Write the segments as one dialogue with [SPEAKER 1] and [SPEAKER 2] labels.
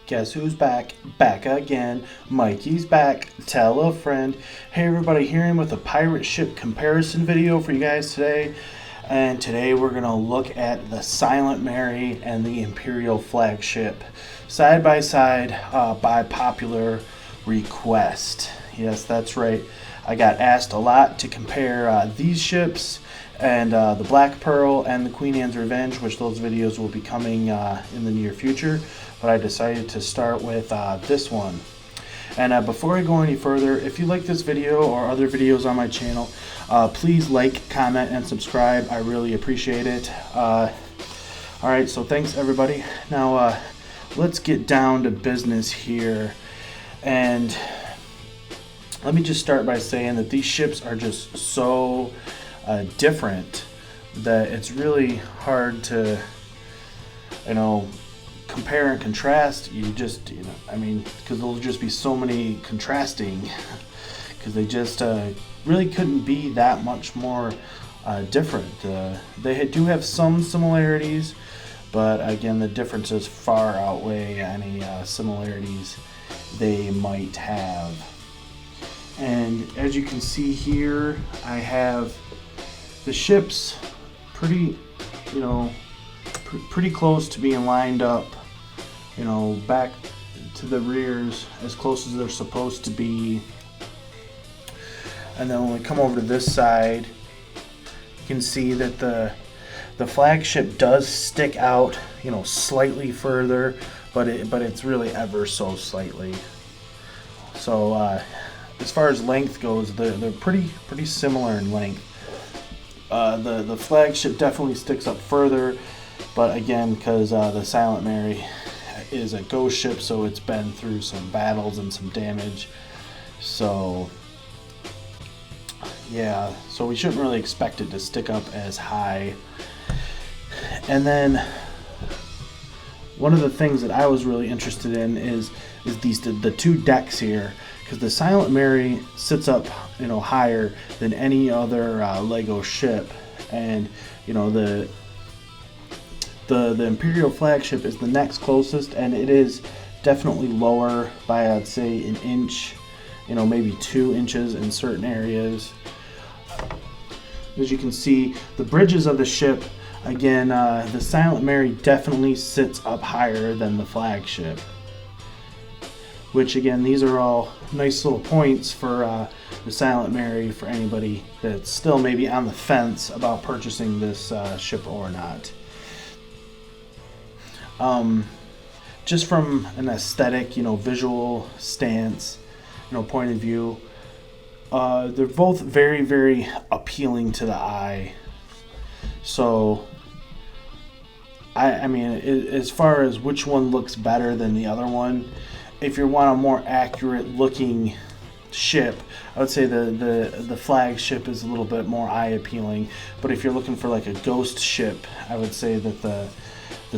[SPEAKER 1] Guess who's back? Back again. Mikey's back. Tell a friend. Hey everybody, here with a pirate ship comparison video for you guys today. And today we're going to look at the Silent Mary and the Imperial Flagship side by side by popular request. Yes, that's right. I got asked a lot to compare these ships and the Black Pearl and the Queen Anne's Revenge, which those videos will be coming in the near future. But I decided to start with this one. And before I go any further, if you like this video or other videos on my channel, please like, comment, and subscribe. I really appreciate it. Alright, so thanks everybody. Now let's get down to business here. And let me just start by saying that these ships are just so different that it's really hard to, compare and contrast. I mean, because there'll just be so many contrasting, because they just really couldn't be that much more different. They do have some similarities, but again, the differences far outweigh any similarities they might have. And as you can see here, I have the ships pretty close to being lined up, back to the rears as close as they're supposed to be. And then when we come over to this side, you can see that the flagship does stick out, slightly further, but it's really ever so slightly. So as far as length goes, they're pretty similar in length. The flagship definitely sticks up further, but again, because the Silent Mary is a ghost ship, so it's been through some battles and some damage. So yeah, so we shouldn't really expect it to stick up as high. And then one of the things that I was really interested in is the two decks here, because the Silent Mary sits up higher than any other Lego ship, and the Imperial Flagship is the next closest, and it is definitely lower by, I'd say, an inch, maybe 2 inches in certain areas. As you can see, the bridges of the ship, again, the Silent Mary definitely sits up higher than the flagship. Which again, these are all nice little points for the Silent Mary for anybody that's still maybe on the fence about purchasing this ship or not. Just from an aesthetic, visual stance, point of view, they're both very, very appealing to the eye. So I mean, as far as which one looks better than the other one, if you want a more accurate looking ship, I would say the flagship is a little bit more eye appealing. But if you're looking for like a ghost ship, I would say that the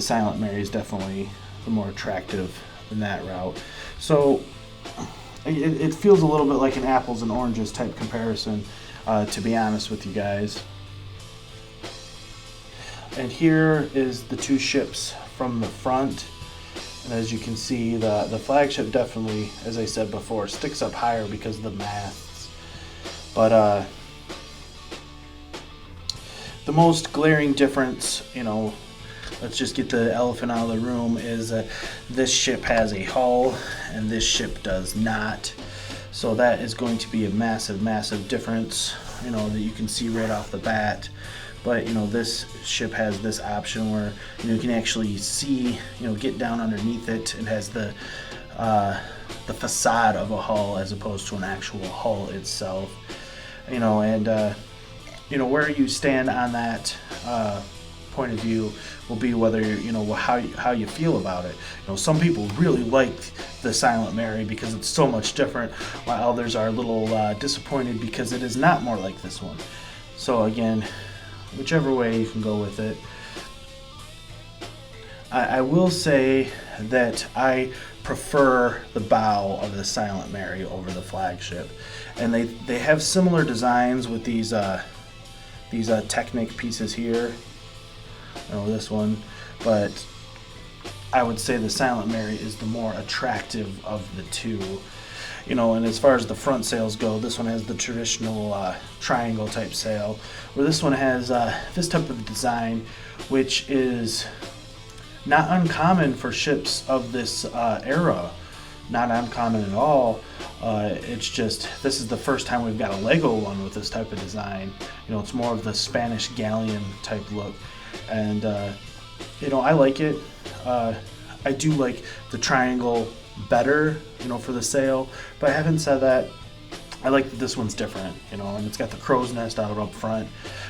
[SPEAKER 1] Silent Mary is definitely the more attractive in that route. So it feels a little bit like an apples and oranges type comparison, to be honest with you guys. And here is the two ships from the front. And as you can see, the flagship definitely, as I said before, sticks up higher because of the masts. But the most glaring difference, let's just get the elephant out of the room, is that this ship has a hull and this ship does not. So that is going to be a massive, massive difference, that you can see right off the bat. But this ship has this option where you can actually see, get down underneath it. It has the facade of a hull as opposed to an actual hull itself. Where you stand on that point of view will be whether how you feel about it. Some people really like the Silent Mary because it's so much different, while others are a little disappointed because it is not more like this one. So again, whichever way you can go with it. I will say that I prefer the bow of the Silent Mary over the flagship, and they have similar designs with these Technic pieces here. This one, but I would say the Silent Mary is the more attractive of the two. You know, and as far as the front sails go, this one has the traditional triangle type sail, where this one has this type of design, which is not uncommon for ships of this era. Not uncommon at all. It's just, this is the first time we've got a Lego one with this type of design. You know, it's more of the Spanish galleon type look. And, you know, I like it. I do like the triangle better, you know, for the sail. But having said that, I like that this one's different, you know, and it's got the crow's nest out up front.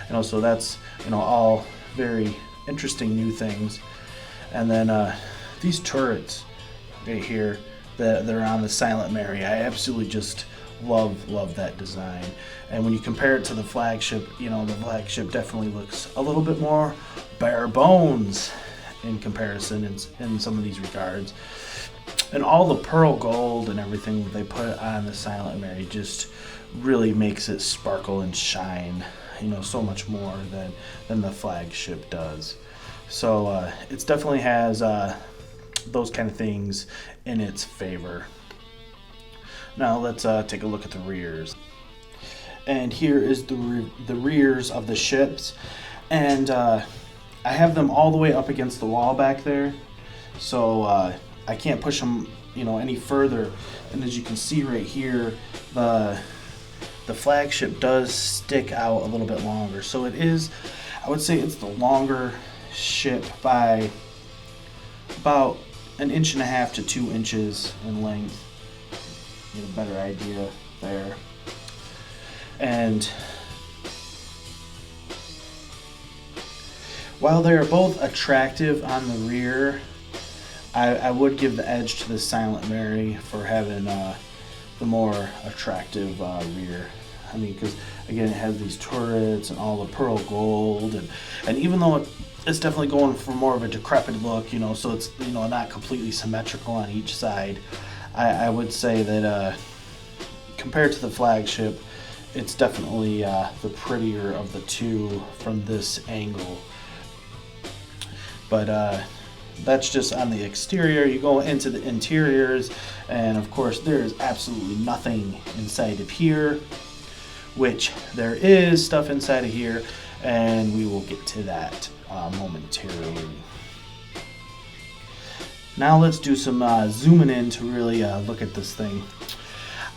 [SPEAKER 1] You know, so that's, you know, all very interesting new things. And then these turrets right here that are on the Silent Mary, I absolutely just love that design. And when you compare it to the flagship, you know, the flagship definitely looks a little bit more bare bones in comparison in some of these regards. And all the pearl gold and everything that they put on the Silent Mary just really makes it sparkle and shine, you know, so much more than the flagship does. So it definitely has those kind of things in its favor. Now let's take a look at the rears. And here is the rears of the ships, and I have them all the way up against the wall back there, so I can't push them, you know, any further. And as you can see right here, the flagship does stick out a little bit longer, so it is, I would say it's the longer ship by about 1.5 to 2 inches in length. Get a better idea there. And while they're both attractive on the rear, I would give the edge to the Silent Mary for having the more attractive rear. I mean, because again, it has these turrets and all the pearl gold, and even though it's definitely going for more of a decrepit look, you know, so it's, you know, not completely symmetrical on each side. I would say that compared to the flagship, it's definitely the prettier of the two from this angle. But that's just on the exterior. You go into the interiors, and of course there is absolutely nothing inside of here, which there is stuff inside of here, and we will get to that momentarily. Now let's do some zooming in to really look at this thing.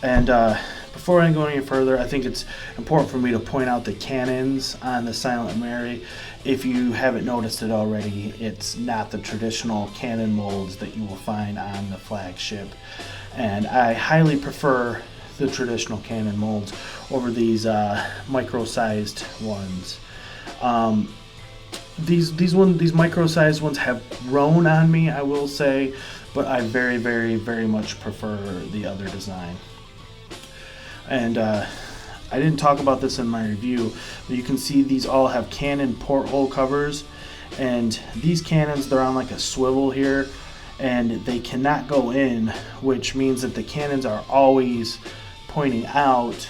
[SPEAKER 1] And before I go any further, I think it's important for me to point out the cannons on the Silent Mary. If you haven't noticed it already, it's not the traditional cannon molds that you will find on the flagship. And I highly prefer the traditional cannon molds over these micro-sized ones. These micro-sized ones have grown on me, I will say, but I very much prefer the other design. And I didn't talk about this in my review, but you can see these all have cannon porthole covers, and these cannons, they're on like a swivel here, and they cannot go in, which means that the cannons are always pointing out.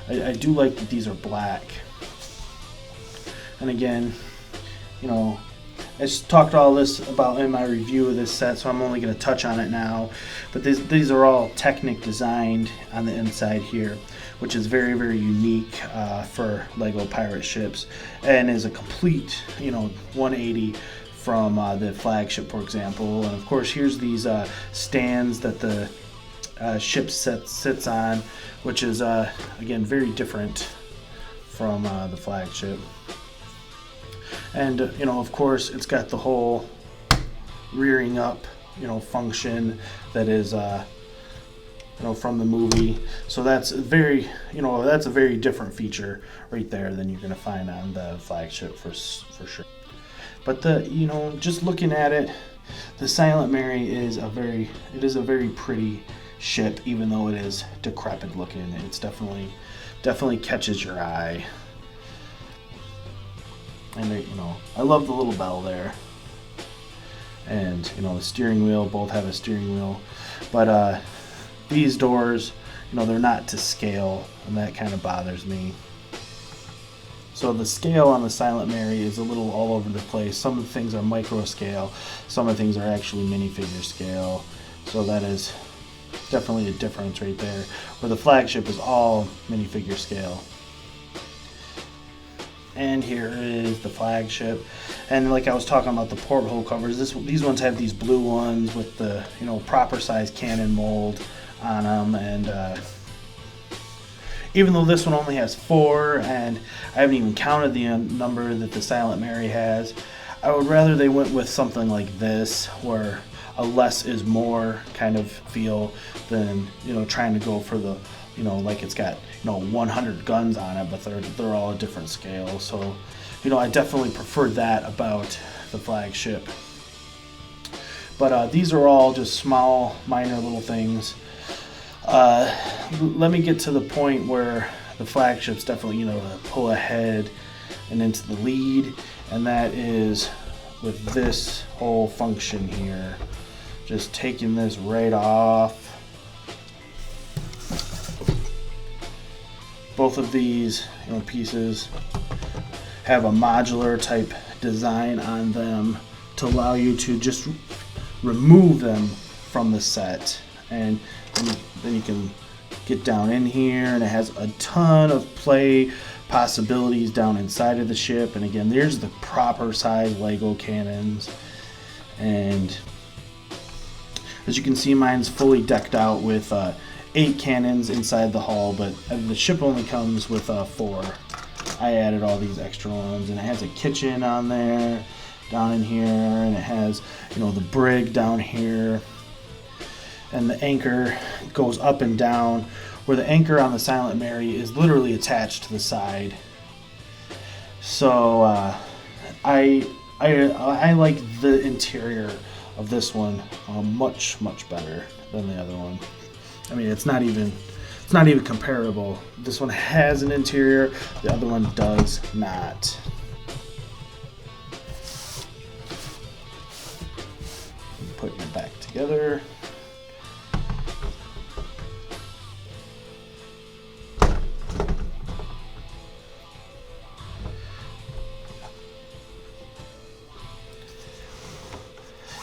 [SPEAKER 1] I do like that these are black. And again, you know, I just talked all this about in my review of this set, so I'm only going to touch on it now. But these are all Technic designed on the inside here, which is very unique for Lego pirate ships, and is a complete, you know, 180 from the flagship, for example. And of course, here's these stands that the ship sits on, which is again very different from the flagship. And you know, of course, it's got the whole rearing up, you know, function that is you know, from the movie. So that's very, you know, that's a very different feature right there than you're going to find on the flagship for sure. But you know, just looking at it, the Silent Mary is a very pretty ship, even though it is decrepit looking. It's definitely catches your eye. And you know, I love the little bell there, and you know, the steering wheel, both have a steering wheel, but these doors, you know, they're not to scale, and that kind of bothers me. So the scale on the Silent Mary is a little all over the place. Some of the things are micro scale, some of the things are actually minifigure scale. So that is definitely a difference right there, where the Flagship is all minifigure scale. And here is the Flagship, and like I was talking about the porthole covers, these ones have these blue ones with the proper size cannon mold on them, and even though this one only has 4, and I haven't even counted the number that the Silent Mary has, I would rather they went with something like this, where a less is more kind of feel than trying to go for the like it's got 100 guns on it, but they're all a different scale. So I definitely prefer that about the Flagship. But these are all just small, minor little things. Let me get to the point where the Flagship's definitely pull ahead and into the lead, and that is with this whole function here. Just taking this right off. Both of these pieces have a modular type design on them to allow you to just remove them from the set, and then you can get down in here, and it has a ton of play possibilities down inside of the ship. And again, there's the proper size Lego cannons, and as you can see, mine's fully decked out with 8 cannons inside the hull, but the ship only comes with 4. I added all these extra ones, and it has a kitchen on there, down in here, and it has the brig down here, and the anchor goes up and down, where the anchor on the Silent Mary is literally attached to the side. So I like the interior of this one much better than the other one. I mean, it's not even comparable. This one has an interior, the other one does not. Putting it back together.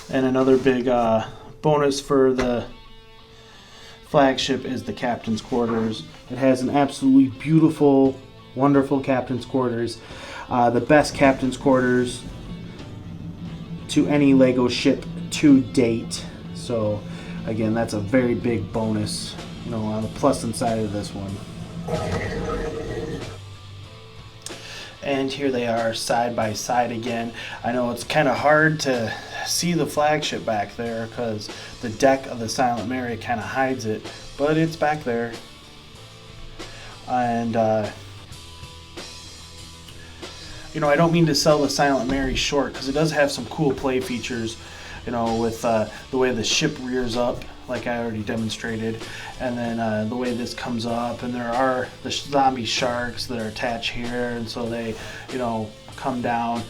[SPEAKER 1] And another big bonus for the Flagship is the captain's quarters. It has an absolutely beautiful, wonderful captain's quarters. The best captain's quarters to any Lego ship to date. So again, that's a very big bonus, on the plus side of this one. And here they are side by side again. I know it's kind of hard to see the Flagship back there because the deck of the Silent Mary kind of hides it, but it's back there. And I don't mean to sell the Silent Mary short, because it does have some cool play features, with the way the ship rears up, like I already demonstrated, and then the way this comes up, and there are the zombie sharks that are attached here, and so they come down.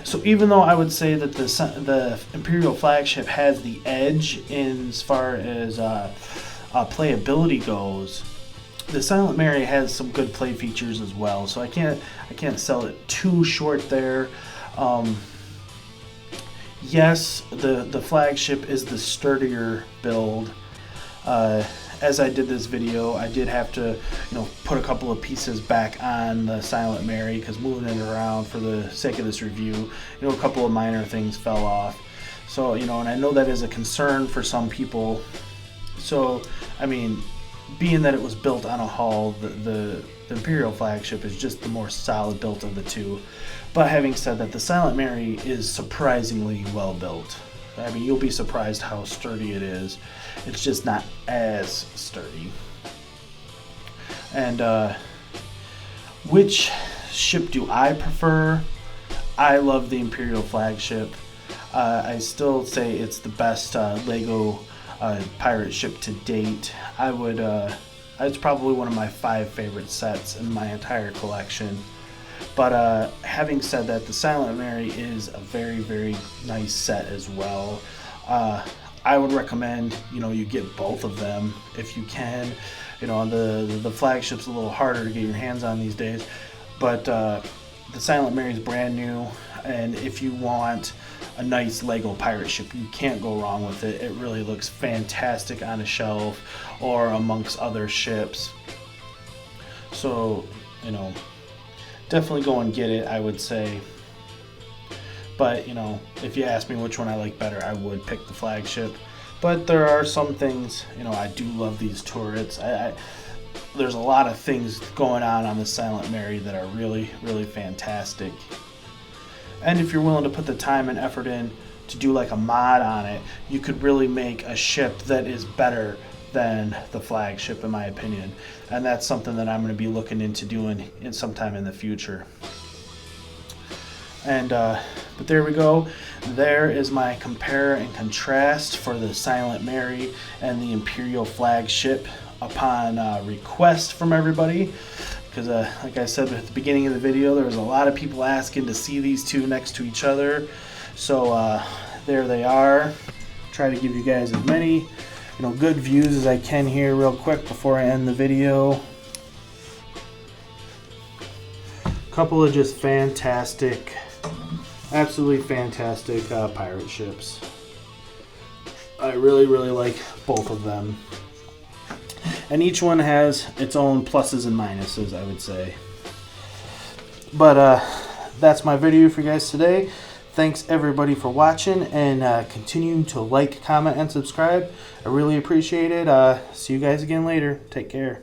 [SPEAKER 1] So even though I would say that the Imperial Flagship has the edge in as far as playability goes, the Silent Mary has some good play features as well. So I can't sell it too short there. Yes, the Flagship is the sturdier build. As I did this video, I did have to, put a couple of pieces back on the Silent Mary, because moving it around for the sake of this review, a couple of minor things fell off. So, and I know that is a concern for some people. So, I mean, being that it was built on a hull, the Imperial Flagship is just the more solid built of the two. But having said that, the Silent Mary is surprisingly well built. I mean, you'll be surprised how sturdy it is. It's just not as sturdy. And which ship do I prefer? I love the Imperial Flagship. I still say it's the best Lego pirate ship to date. It's probably one of my 5 favorite sets in my entire collection. But having said that, the Silent Mary is a very, very nice set as well. I would recommend, you get both of them if you can. The Flagship's a little harder to get your hands on these days. But the Silent Mary is brand new, and if you want a nice Lego pirate ship, you can't go wrong with it. It really looks fantastic on a shelf or amongst other ships. So, you know, definitely go and get it, I would say. But, you know, if you ask me which one I like better, I would pick the flagship. But there are some things, you know, I do love these turrets. There's a lot of things going on the Silent Mary that are really, really fantastic. And if you're willing to put the time and effort in to do like a mod on it, you could really make a ship that is better than the flagship, in my opinion. And that's something that I'm going to be looking into doing sometime in the future. And but there we go. There is my compare and contrast for the Silent Mary and the Imperial Flagship upon request from everybody. Because like I said at the beginning of the video, there was a lot of people asking to see these two next to each other. So there they are. Try to give you guys as many good views as I can here real quick before I end the video. Couple of just fantastic, absolutely fantastic pirate ships. I really, really like both of them. And each one has its own pluses and minuses, I would say. But that's my video for you guys today. Thanks everybody for watching, and continuing to like, comment, and subscribe. I really appreciate it. See you guys again later. Take care.